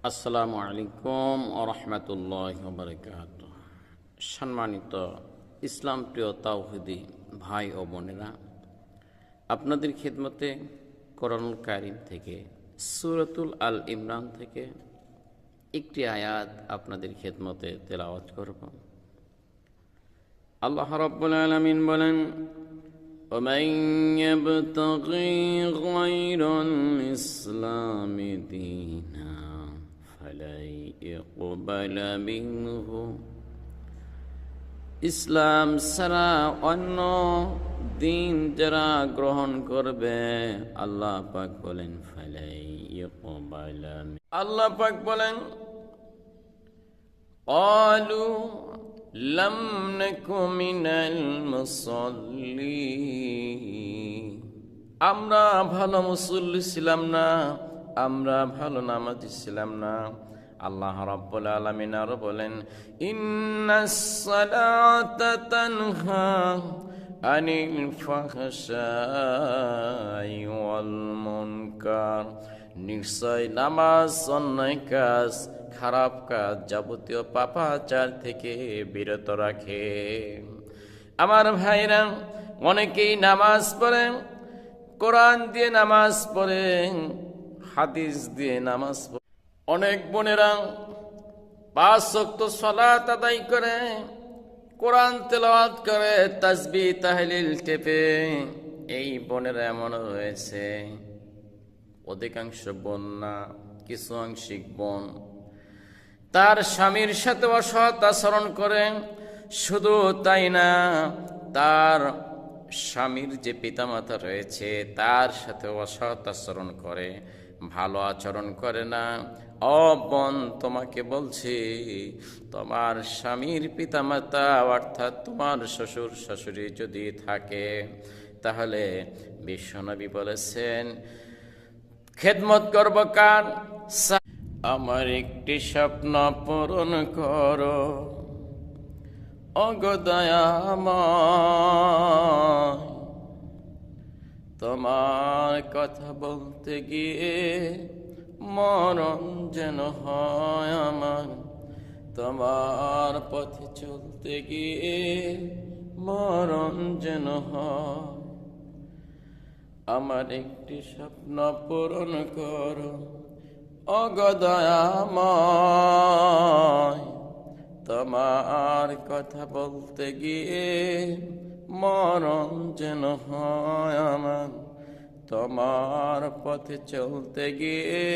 আসসালামু আলাইকুম ওয়া রাহমাতুল্লাহি ওয়া বারাকাতুহু। সম্মানিত ইসলাম প্রিয় তাওহীদি ভাই ও বোনেরা, আপনাদের খিদমতে কোরআনুল কারীম থেকে সূরাতুল আল ইমরান থেকে একটি আয়াত আপনাদের খিদমতে তেলাওয়াত করব। আল্লাহ রাব্বুল আলামিন বলেন, ومن يبتغي غير الإسلام دينا فلن يقبل منه। ইসলাম ছাড়া অন্য দিন যারা গ্রহণ করবে, আল্লাহ পাক বলেন ফালাই ইকবাল। আল্লাহ পাক বলেন ক্বালু লাম নাকু মিনাল মুসাল্লিন। আমরা ভালো মুসল্লি ছিলাম না, আমরা ভালো নামাজি ছিলাম না। আল্লাহ রাব্বুল আলামিন আরো বলেন, ইন্নাস সালাতা তানহা আনিল ফাহশাই ওয়াল মুনকার। নিশ্চয় নামাজ অন্যায় কাজ, খারাপ কাজ, যাবতীয় পাপাচার থেকে বিরত রাখে। আমার ভাইরা, অনেকেই নামাজ পড়ে, কোরআন দিয়ে নামাজ পড়ে, হাদিস দিয়ে নামাজ পড়ে। অনেক বোনেরা 5 ওয়াক্ত সালাত আদায় করে, কোরআন তেলাওয়াত করে, তাসবিহ তাহলিল টেপে। এই বোনেরা এমন রয়েছে, অধিকাংশ বোন না, কিছু আংশিক বোন তার স্বামীর সাথে অসৎ আচরণ করে। শুধু তাই না, তার স্বামীর যে পিতামাতা রয়েছে তার সাথে অসৎ আচরণ করে, ভালো আচরণ করে না। ও বোন, তোমাকে বলছি, তোমার স্বামীর পিতামাতা অর্থাৎ তোমার শ্বশুর শাশুড়ি যদি থাকে, তাহলে বিশ্বনবী বলেছেন খেদমত করব কার? আমার একটি স্বপ্ন পূরণ করো ওগো দয়াময়। তোমার কথা বলতে গিয়ে মরণ যেন হয় আমার, তোমার পথে চলতে গিয়ে মরণ যেন হয়। আমার একটি স্বপ্ন পূরণ করো ওগো দয়াময়। তোমার কথা বলতে গিয়ে মরণ যেন হয় আমার, তোমার পথে চলতে গিয়ে